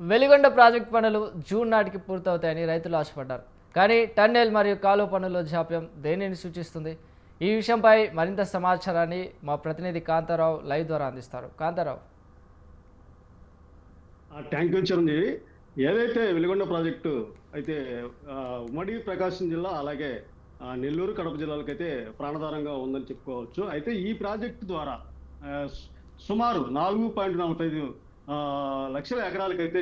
Veligonda project పనులు June నాటికి పూర్తవుతాయని రైతులు ఆశపడ్డారు. కానీ టన్నెల్ మరియు కాలువ పనుల్లో జాప్యం దేనిని సూచిస్తుంది? ఈ విషయంపై మరింత సమాచారాన్ని మా ప్రతినిధి కాంతారావు లైవ్ ద్వారా అందిస్తారు. కాంతారావు. ట్యాంక్ చిరంజీవి, ఏదైతే వెలిగొండ ప్రాజెక్టు అయితే ఉమ్మడి ప్రకాశం జిల్లా అలాగే నెల్లూరు కడప జిల్లాలకైతే ప్రాణాధారంగా ఉందని చెప్పుకోవచ్చు. అయితే ఈ ప్రాజెక్టు ద్వారా సుమారు 4.45 లక్షల ఎకరాలకైతే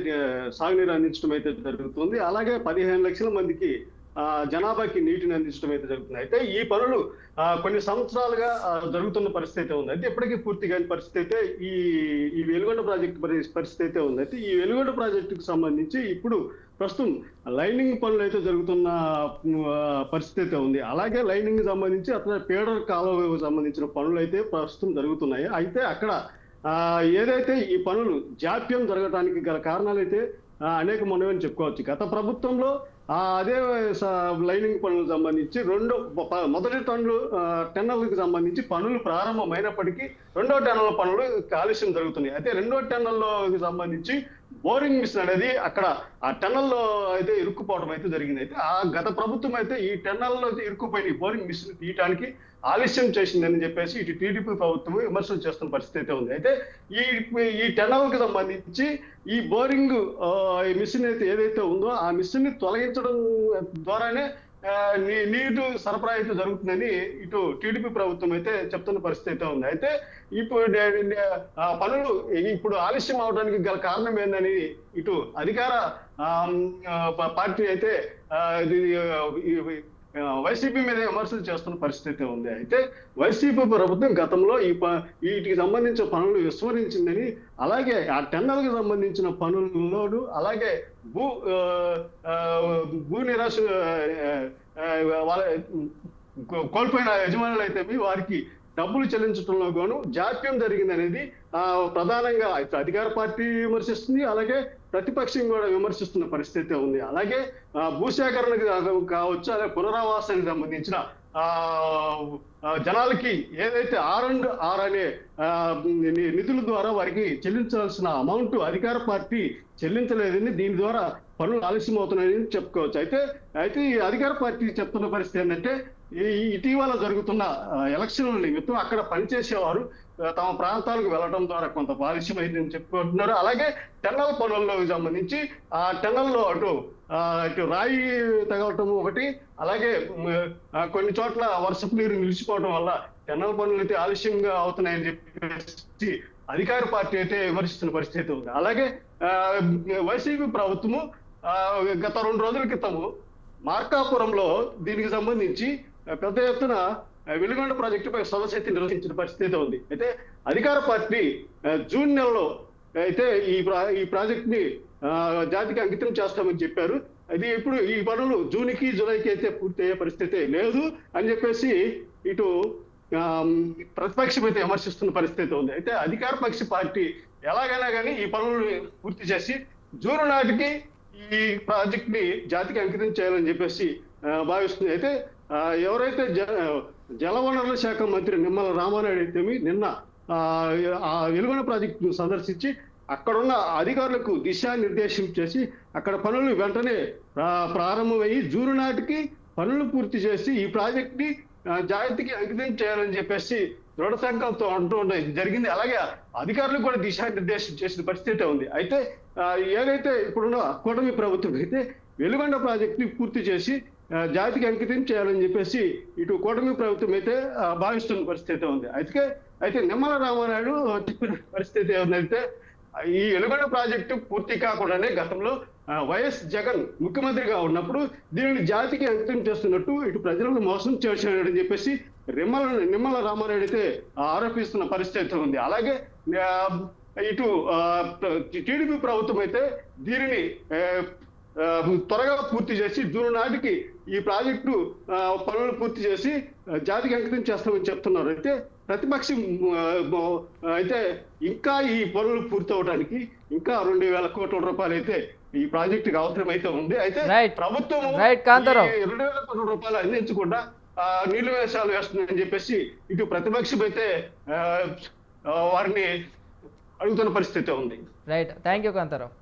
సాగునీరు అందించడం అయితే జరుగుతుంది. అలాగే 15 లక్షల మందికి జనాభాకి నీటిని అందించడం అయితే జరుగుతుంది. అయితే ఈ పనులు కొన్ని సంవత్సరాలుగా జరుగుతున్న పరిస్థితి అయితే ఉంది. అయితే ఇప్పటికీ పూర్తి కాని పరిస్థితి అయితే ఈ వెలుగొండ ప్రాజెక్టు పరిస్థితి అయితే ఉంది. అయితే ఈ వెలుగొండ ప్రాజెక్టుకు సంబంధించి ఇప్పుడు ప్రస్తుతం లైనింగ్ పనులు అయితే జరుగుతున్న పరిస్థితి అయితే ఉంది. అలాగే లైనింగ్ సంబంధించి అట్లా పీడర్ కాలువకు సంబంధించిన పనులు అయితే ప్రస్తుతం జరుగుతున్నాయి. అయితే అక్కడ ఏదైతే ఈ పనులు జాప్యం జరగడానికి గల కారణాలు అయితే అనేకమైనవని చెప్పుకోవచ్చు. గత ప్రభుత్వంలో అదే లైనింగ్ పనులకు సంబంధించి మొదటి టెన్నర్లకు సంబంధించి పనులు ప్రారంభమైనప్పటికీ రెండో టెన్నర్ల పనులు ఆలస్యం జరుగుతున్నాయి. అయితే రెండో టెన్నర్లోకి సంబంధించి బోరింగ్ మిషన్ అనేది అక్కడ ఆ టెన్నల్లో అయితే ఇరుక్కుపోవడం అయితే జరిగింది. అయితే ఆ గత ప్రభుత్వం అయితే ఈ టెన్నల్లో ఇరుక్కుపోయిన ఈ బోరింగ్ మిషన్ తీయడానికి ఆలస్యం చేసిందని చెప్పేసి ఇటు టీడీపీ ప్రభుత్వం విమర్శలు చేస్తున్న పరిస్థితి అయితే ఉంది. అయితే ఈ టెన్నర్లకు సంబంధించి ఈ బోరింగ్ మిషన్ అయితే ఏదైతే ఉందో ఆ మిషన్ ని తొలగించడం ద్వారానే నీరు సరఫరా అయితే జరుగుతుందని ఇటు టీడీపీ ప్రభుత్వం అయితే చెప్తున్న పరిస్థితి అయితే ఉంది. అయితే ఇప్పుడు పనులు ఇప్పుడు ఆలస్యం అవడానికి గల కారణం ఏందని ఇటు అధికార పార్టీ అయితే వైసీపీ మీద విమర్శలు చేస్తున్న పరిస్థితి ఉంది. అయితే వైసీపీ ప్రభుత్వం గతంలో వీటికి సంబంధించిన పనులు విస్మరించిందని, అలాగే ఆ టెండర్లకు సంబంధించిన పనుల్లోనూ అలాగే భూ నిరాశ కోల్పోయిన యజమానులు అయితే వారికి డబ్బులు చెల్లించడంలో గాను జాప్యం జరిగింది అనేది ప్రధానంగా అధికార పార్టీ విమర్శిస్తుంది, అలాగే ప్రతిపక్షం కూడా విమర్శిస్తున్న పరిస్థితి ఉంది. అలాగే భూసేకరణకు కావచ్చు, అలాగే పునరావాసానికి సంబంధించిన జనాలకి ఏదైతే R&R అనే నిధుల ద్వారా వారికి చెల్లించాల్సిన అమౌంట్ అధికార పార్టీ చెల్లించలేదని, దీని ద్వారా పనులు ఆలస్యం అవుతున్నాయని చెప్పుకోవచ్చు. అయితే ఈ అధికార పార్టీ చెప్తున్న పరిస్థితి ఏంటంటే ఇటీవల జరుగుతున్న ఎలక్షన్ల నిమిత్తం అక్కడ పనిచేసేవారు తమ ప్రాంతాలకు వెళ్ళడం ద్వారా కొంత ఆలస్యం అయిందని చెప్పుకుంటున్నారు. అలాగే టెన్నల్ పనులకు సంబంధించి ఆ టెన్నల్లో అటు రాయి తగలటం ఒకటి, అలాగే కొన్ని చోట్ల వర్షపు నీరు నిలిచిపోవడం వల్ల టెన్నల్ పనులు అయితే ఆలస్యంగా అవుతున్నాయని చెప్పేసి అధికార పార్టీ అయితే విమర్శిస్తున్న పరిస్థితి ఉంది. అలాగే వైసీపీ ప్రభుత్వము గత 2 రోజుల క్రితము మార్కాపురంలో దీనికి సంబంధించి పెద్ద ఎత్తున వెలిగొండ ప్రాజెక్టుపై సదస్సు అయితే నిర్వహించిన పరిస్థితి ఉంది. అయితే అధికార పార్టీ జూన్ నెలలో అయితే ఈ ప్రాజెక్ట్ ని జాతికి అంకితం చేస్తామని చెప్పారు. అది ఇప్పుడు ఈ పనులు జూన్కి జూలైకి అయితే పూర్తి అయ్యే పరిస్థితి లేదు అని చెప్పేసి ఇటు ప్రతిపక్షం అయితే విమర్శిస్తున్న పరిస్థితి ఉంది. అయితే అధికార పక్ష పార్టీ ఎలాగైనా కానీ ఈ పనులను పూర్తి చేసి జూన్ నాటికి ఈ ప్రాజెక్ట్ ని జాతికి అంకితం చేయాలని చెప్పేసి భావిస్తుంది. అయితే ఎవరైతే జలవనరుల శాఖ మంత్రి నిమ్మల రామానాయుడు అయితే నిన్న ఆ వెలుగొండ ప్రాజెక్టును సందర్శించి అక్కడున్న అధికారులకు దిశానిర్దేశం చేసి అక్కడ పనులు వెంటనే ప్రారంభమయ్యి జూన్ నాటికి పనులు పూర్తి చేసి ఈ ప్రాజెక్ట్ ని జాతికి అంకితం చేయాలని చెప్పేసి దృఢ సంకల్పంతో అంటూ జరిగింది. అలాగే అధికారులకు కూడా దిశానిర్దేశం చేసిన పరిస్థితి ఉంది. అయితే ఏదైతే ఇప్పుడున్న కూటమి ప్రభుత్వం అయితే వెలుగొండ ప్రాజెక్ట్ ని పూర్తి చేసి జాతికి అంకితం చేయాలని చెప్పేసి ఇటు కూటమి ప్రభుత్వం అయితే భావిస్తున్న పరిస్థితి ఉంది. అయితే నిమ్మల రామానాయుడు చెప్పిన పరిస్థితి ఏమంటే ఈ వెలుగొండ ప్రాజెక్టు పూర్తి కాకుండానే గతంలో వైఎస్ జగన్ ముఖ్యమంత్రిగా ఉన్నప్పుడు దీనిని జాతికి అంకితం చేస్తున్నట్టు ఇటు ప్రజలను మోసం చేశాడని చెప్పేసి నిమ్మల రామానాయుడు అయితే ఆరోపిస్తున్న పరిస్థితి ఉంది. అలాగే ఇటు టీడీపీ ప్రభుత్వం అయితే దీనిని త్వరగా పూర్తి చేసి జూన్ నాటికి ఈ ప్రాజెక్టు పనులు పూర్తి చేసి జాతికి అంకితం చేస్తామని చెప్తున్నారు. అయితే ప్రతిపక్షం అయితే ఇంకా ఈ పనులు పూర్తి అవడానికి ఇంకా 2,000 కోట్ల రూపాయలు అయితే ఈ ప్రాజెక్టుకి అవసరం అయితే ఉంది. అయితే ప్రభుత్వం 2,000 కోట్ల రూపాయలు అందించకుండా నీళ్లు వేషాలు వేస్తుందని చెప్పేసి ఇటు ప్రతిపక్షం అయితే వారిని అడుగుతున్న పరిస్థితి ఉంది. Right, thank you Kantharao.